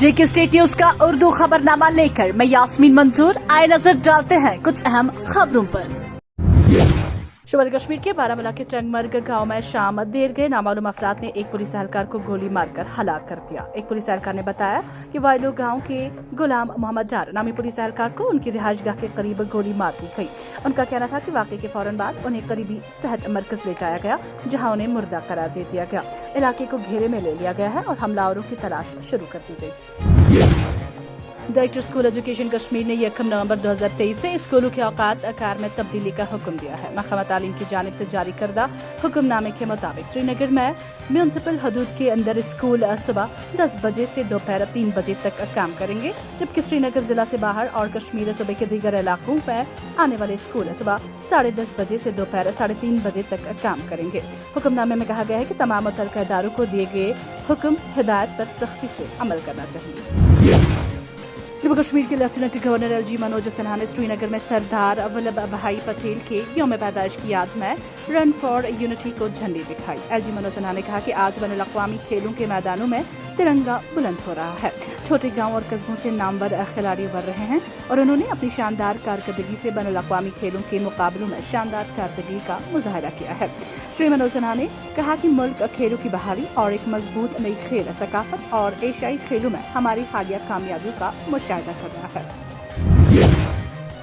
जेके state news का उर्दू खबरनामा लेकर मैं यास्मीन मंजूर आए नजर डालते हैं कुछ अहम खबरों पर। शुमाली कश्मीर के बारामूला के टंगमर्ग गांव में शाम देर गए नामालूम अफराद ने एक पुलिस एहलकार को गोली मारकर हलाक कर दिया। एक पुलिस एहलकार ने बताया कि वायलो गांव के गुलाम मोहम्मद डार नामी पुलिस एहलकार को उनकी रिहाइशगाह के करीब गोली मार दी गई। उनका कहना था कि वाकये के फौरन बाद उन्हें करीबी सेहत मरकज ले जाया गया, जहां उन्हें मुर्दा करार दे दिया गया। इलाके को घेरे में ले लिया गया है और हमलावरों की तलाश शुरू कर दी गई। डायरेक्टर स्कूल एजुकेशन कश्मीर ने 1 नवंबर 2023 से स्कूलों के औकात आकार में तब्दीली का हुक्म दिया है। महकमा तालीम की जानिब से जारी करदा हुक्मनामे के मुताबिक श्रीनगर में म्यूनसिपल हदूद के अंदर स्कूल सुबह 10 बजे से दोपहर 3 बजे तक काम करेंगे, जबकि श्रीनगर जिला से बाहर और कश्मीर सूबे के दीगर इलाकों में आने वाले स्कूल सुबह 10:30 बजे से दोपहर 3:30 बजे तक काम करेंगे। हुक्मनामे में कहा गया है कि तमाम मुतल्लिका इदारों को दिए गए हुक्म हिदायत पर सख्ती से अमल करना चाहिए। जम्मू कश्मीर के lieutenant governor LG Manoj Sinha ने श्रीनगर में सरदार वल्लभ भाई पटेल के यौम पैदाइश की याद में रन फॉर यूनिटी को झंडी दिखाई। एलजी मनोज सिन्हा ने कहा कि आज बैनुल-अक़वामी खेलों के मैदानों में तिरंगा बुलंद हो रहा है। छोटे गांव और कस्बों से नामवर खिलाड़ी उभर रहे हैं और उन्होंने अपनी शानदार कारकर्दगी से बैनुल-अक़वामी खेलों के मुकाबलों में शानदार कारकर्दगी का मुजाहरा किया है। श्री मनोज सिन्हा ने कहा कि मुल्क खेलों की बहाली और एक मजबूत नई खेल सकाफत और एशियाई खेलों में हमारी हालिया कामयाबियों का मुशाहिदा कर रहा है।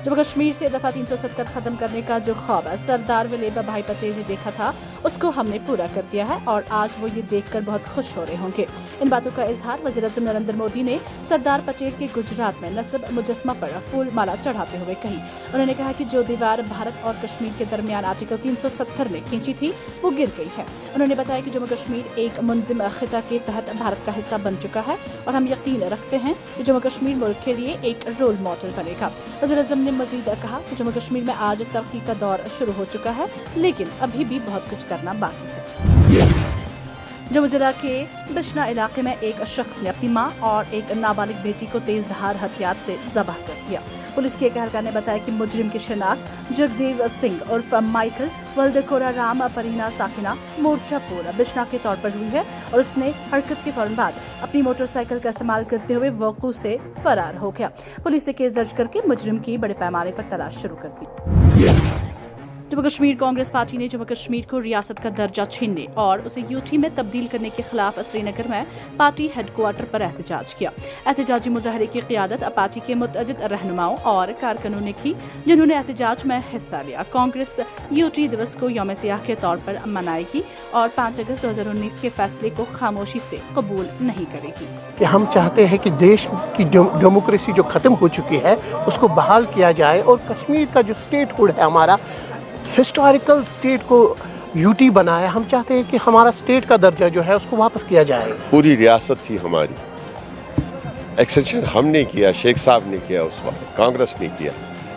जम्मू कश्मीर से दफा 370 खत्म करने का जो ख्वाब सरदार वल्लभ भाई पटेल ने देखा था, उसको हमने पूरा कर दिया है और आज वो ये देखकर बहुत खुश हो रहे होंगे। इन बातों का इजहार वज़ीर-ए-आज़म नरेंद्र मोदी ने सरदार पटेल के गुजरात में नस्ब मुजस्मा पर फूल माला चढ़ाते हुए कही। उन्होंने कहा कि जो दीवार भारत और कश्मीर के दरमियान आर्टिकल 370 में खींची थी वो गिर गई है। उन्होंने बताया कि जम्मू कश्मीर एक मुंज़िम खिता के तहत भारत का हिस्सा बन चुका है और हम यकीन रखते हैं कि जम्मू कश्मीर मुल्क के लिए एक रोल मॉडल बनेगा। वज़ीर-ए-आज़म ने मजीद कहा कि जम्मू कश्मीर में आज तरक्की का दौर शुरू हो चुका है, लेकिन अभी भी बहुत कुछ करना बाकी है। जम्मू जिला के बिशना इलाके में एक शख्स ने अपनी मां और एक नाबालिग बेटी को तेजधार हथियार से ज़ब्ह कर दिया। पुलिस के एक एहलकार ने बताया कि मुजरिम की शिनाख्त जगदेव सिंह उर्फ माइकल वल्दकोरा राम परीना साकिना मोर्चापुर बिशना के तौर पर हुई है और उसने हरकत के फौरन बाद अपनी मोटरसाइकिल का इस्तेमाल करते हुए वक़ू से फरार हो गया। पुलिस ने केस दर्ज करके मुजरिम की बड़े पैमाने पर तलाश शुरू कर दी। जम्मू कश्मीर कांग्रेस पार्टी ने जम्मू कश्मीर को रियासत का दर्जा छीनने और उसे यूटी में तब्दील करने के खिलाफ श्रीनगर में पार्टी हेडक्वार्टर पर एहतजाज किया। एहतजाजी मुजाहरे की क़ियादत पार्टी के मुतअद्दिद रहनुमाओं और कारकुनों ने की, जिन्होंने एहतजाज में हिस्सा लिया। कांग्रेस यूटी दिवस को यौम सियाह के तौर पर मनाएगी और 5 अगस्त 2019 के फैसले को खामोशी से कबूल नहीं करेगी। कि हम चाहते हैं कि देश की डेमोक्रेसी जो ख़त्म हो चुकी है उसको बहाल किया जाए और कश्मीर का जो स्टेटहुड है, हमारा हिस्टोरिकल स्टेट को यूटी बनाया, हम चाहते हैं कि हमारा स्टेट का दर्जा जो है उसको वापस किया जाए। पूरी रियासत थी हमारी, एक्सटेंशन हमने किया, शेख साहब ने किया, उस वक्त कांग्रेस ने किया।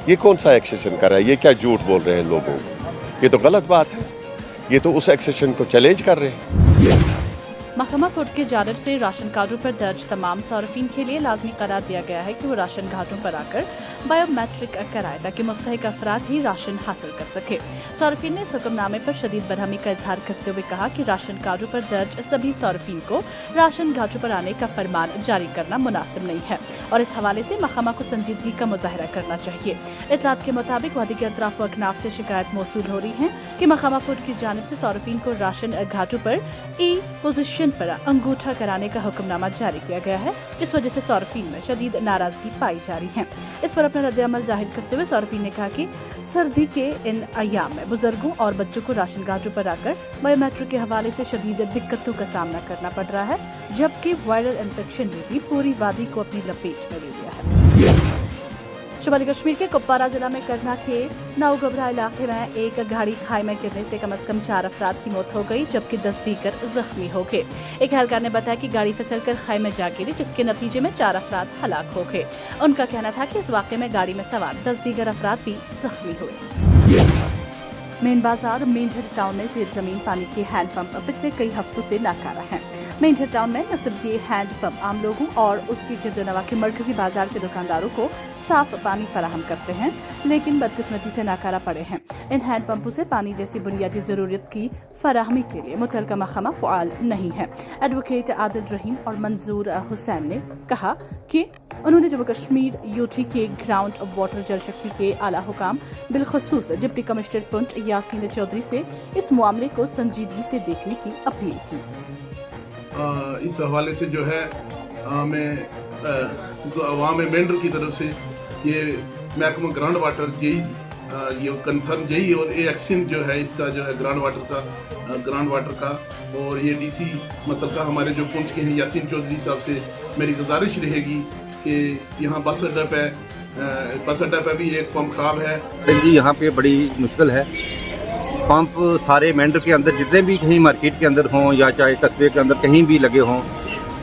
ये कौन सा एक्सटेंशन कर रहा है? ये क्या झूठ बोल रहे हैं लोगों को? ये तो गलत बात है। ये तो उस एक्सटेंशन को चैलेंज कर रहे हैं। महकमा फूड की जानिब से राशन कार्डों पर दर्ज तमाम सार्फिन के लिए लाजमी करार दिया गया है कि वो राशन घाटों पर आकर बायोमेट्रिक कराए ताकि मुस्तहिक अफराद ही राशन हासिल कर सके। सार्फिन ने इस हुक्मनामे पर शदीद बरहमी का इजहार करते हुए कहा कि राशन कार्डों पर दर्ज सभी सार्फिन को राशन घाटों पर आने का फरमान जारी करना मुनासिब नहीं है और इस हवाले से महकमा को संजीदगी का मुजाहरा करना चाहिए। इत्तलात के मुताबिक वादी के अतराफ व अकनाफ से शिकायत मौसूल हो रही है कि महकमा फूड की जानिब से सार्फिन को राशन घाटों पर ई पोजीशन पर अंगूठा कराने का हुक्मनामा जारी किया गया है, जिस वजह से सार्फिन में शदीद नाराजगी पाई जा रही है। इस पर अपना रद्द-ए-अमल जाहिर करते हुए सार्फिन ने कहा कि सर्दी के इन अय्याम में बुजुर्गों और बच्चों को राशन घाटों पर आकर बायोमेट्रिक के हवाले से शदीद दिक्कतों का सामना करना पड़ रहा है, जबकि वायरल इन्फेक्शन ने भी पूरी वादी को अपनी लपेट में ले लिया है। शुमाली कश्मीर के कुपवारा जिला में करना के नाउगबरा इलाके में एक गाड़ी खाई में गिरने से कम 4 अफराद की मौत हो गई, जबकि 10 दीगर जख्मी हो गए। एक एहलकार ने बताया कि गाड़ी फिसलकर खाई में जा गिरी, जिसके नतीजे में 4 अफराद हलाक हो गए। उनका कहना था कि इस वाक़े में गाड़ी में सवार 10 दीगर अफराद भी जख्मी हुए। मेन बाजार मेंढर टाउन में जेर जमीन पानी के हैंडपंप पिछले कई हफ्तों से नाकारा हैं। मेंढर टाउन में नस्ब ये हैंड पंप आम लोगों और उसकी गिरदोनवा के मरकजी बाजार के दुकानदारों को साफ पानी फराहम करते हैं, लेकिन बदकिस्मती से नाकारा पड़े हैं। इन हैंड पंपों से पानी जैसी बुनियादी जरूरत की फराहमी के लिए मुतलका महकमा फ़आल नहीं है। एडवोकेट आदिल रहीम और मंजूर हुसैन ने कहा कि उन्होंने जम्मू कश्मीर यूटी के ग्राउंड वाटर जल शक्ति के आला हुकाम बिलखसूस डिप्टी कमिश्नर पुंछ यासीन चौधरी से इस मामले को संजीदगी से देखने की अपील की। इस हवाले से जो है मैं अवाम मेंढर की तरफ से ये महकमा ग्राउंड वाटर यही ये कंसर्न यही और ये एक्शन जो है इसका जो है ग्राउंड वाटर का और ये डीसी मतलब का हमारे जो पुंछ के हैं यासीन चौधरी साहब से मेरी गुजारिश रहेगी कि यहाँ बस अड्डा पे भी एक पंप खराब है जी। यहाँ पे बड़ी मुश्किल है। पंप सारे मेंढर के अंदर जितने भी कहीं मार्केट के अंदर हों या चाहे कस्बे के अंदर कहीं भी लगे हों,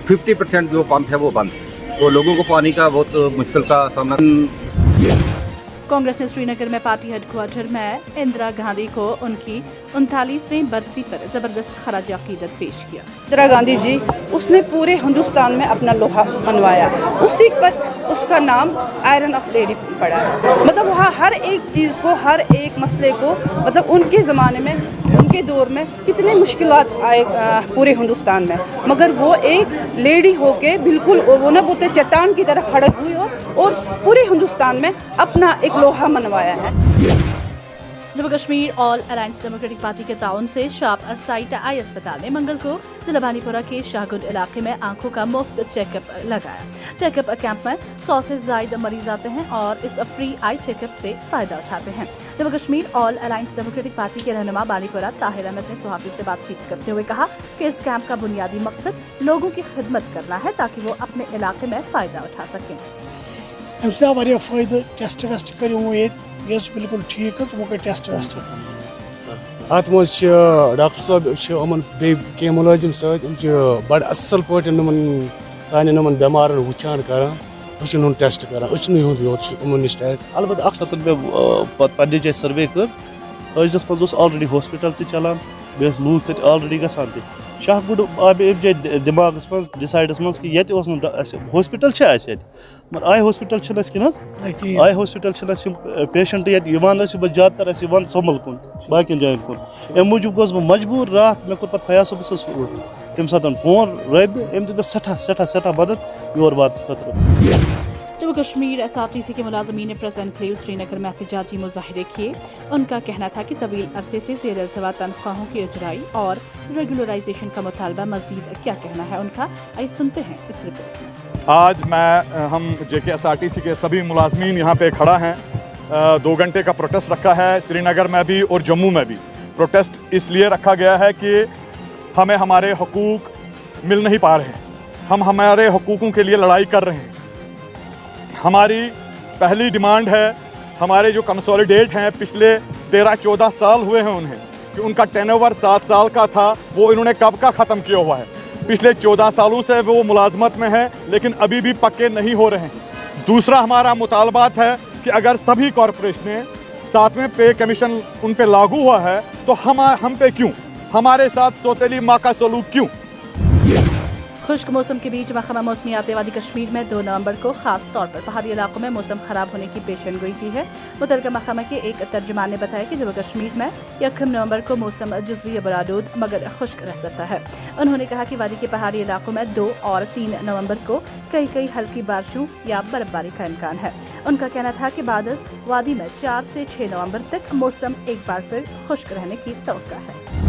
50% जो पंप है वो बंद है, तो लोगों को पानी का बहुत मुश्किल का सामना। कांग्रेस ने श्रीनगर में पार्टी हेडक्वार्टर में इंदिरा गांधी को उनकी 39वीं बरसी पर जबरदस्त खराज अकीदत पेश किया। इंदिरा गांधी जी उसने पूरे हिंदुस्तान में अपना लोहा मनवाया, उसी पर उसका नाम आयरन ऑफ लेडी पड़ा है। मतलब वहाँ हर एक चीज़ को, हर एक मसले को, मतलब उनके ज़माने में, उनके दौर में कितने मुश्किलात आए पूरे हिंदुस्तान में, मगर वो एक लेडी होके बिल्कुल वो ना बोलते चट्टान की तरह खड़े हुई और पूरे हिंदुस्तान में अपना एक लोहा मनवाया है। Jammu Kashmir all alliance democratic party के ताउन से शाप साइट आई अस्पताल ने मंगल को जिला बानीपुरा के शाहगुड इलाके में आंखों का मुफ्त चेकअप लगाया। चेकअप कैंप में 100 से ज्यादा मरीज आते हैं और इस फ्री आई चेकअप से फायदा उठाते हैं। Jammu Kashmir all alliance democratic party के रहनुमा बानीपुरा ताहिर अहमद ने सहाफ़ी से बातचीत करते हुए कहा कि इस कैंप का बुनियादी मकसद लोगों की खिदमत करना है ताकि वो अपने इलाके में फायदा उठा सकें। फायदे टेस्ट वेस्ट करो ये बिल्कुल ठीक वो कर टेस्ट वेस्ट अत मज डॉक्टर साहब कह मुलाजिम सत बड़ असल पे सान बेमारन वुचान कर टेस्ट कर नश अलबत्त पे जाए सर्वे कर अजनस मज ऑलरेडी हॉस्पिटल तलान बे लूक तक ऑलरेडी गसान त शाहगुड आब अम जाए दिमागस मज डिसाइडस मज कि ये हॉस्पिटल मगर आई हॉस्पिटल कि आई हॉस्पिटल पेशेंट ये ज़्यादातर सोमल कुन बाकी जायन कुन अम मूजूब गोस बह मजबूर रात मे कोर फयाज सबस तम सात फोन रबद अम दित सठा मदद योर वात खतर। जम्मू कश्मीर SRTC के मुलाजमीन ने प्रेस एनक्लेव श्रीनगर में एहतजाजी मुजाहरे किए। उनका कहना था कि तवील अरसे से ज़ेर इल्तवा तनख्वाहों की उजराई और रेगुलराइजेशन का मुतालबा। मजीद क्या कहना है उनका, आइए सुनते हैं इस रिपोर्ट में। आज हम JK SRTC के सभी मुलाजमीन यहाँ पे खड़ा हैं। 2 घंटे का प्रोटेस्ट रखा है श्रीनगर में भी और जम्मू में भी। प्रोटेस्ट इसलिए रखा गया है कि हमें हमारे हकूक़ मिल नहीं पा रहे, हम हमारे हकूक़ों के लिए लड़ाई कर रहे हैं। हमारी पहली डिमांड है, हमारे जो कंसोलिडेट हैं पिछले 13-14 साल हुए हैं उन्हें कि उनका टेनओवर 7 साल का था, वो इन्होंने कब का ख़त्म किया हुआ है। पिछले 14 सालों से वो मुलाजमत में हैं लेकिन अभी भी पक्के नहीं हो रहे हैं। दूसरा हमारा मुतालबात है कि अगर सभी कॉरपोरेशनें 7वें पे कमीशन उन पे लागू हुआ है तो हम पे क्यों, हमारे साथ सौतेली माँ का सलूक क्यों। खुश्क मौसम के बीच महकमा मौसमियात वादी कश्मीर में 2 नवंबर को खास तौर पर पहाड़ी इलाकों में मौसम खराब होने की पेशेनगोई की है। मुतलका महकमा के एक तर्जुमान ने बताया कि जम्मू कश्मीर में 1 नवंबर को मौसम जुज़वी बरादूद मगर खुश्क रह सकता है। उन्होंने कहा कि वादी के पहाड़ी इलाकों में 2 और 3 नवंबर को कई हल्की बारिशों या बर्फबारी का इम्कान है। उनका कहना था कि बाद वादी में 4 से 6 नवंबर तक मौसम एक बार फिर खुश्क रहने की तवक्का है।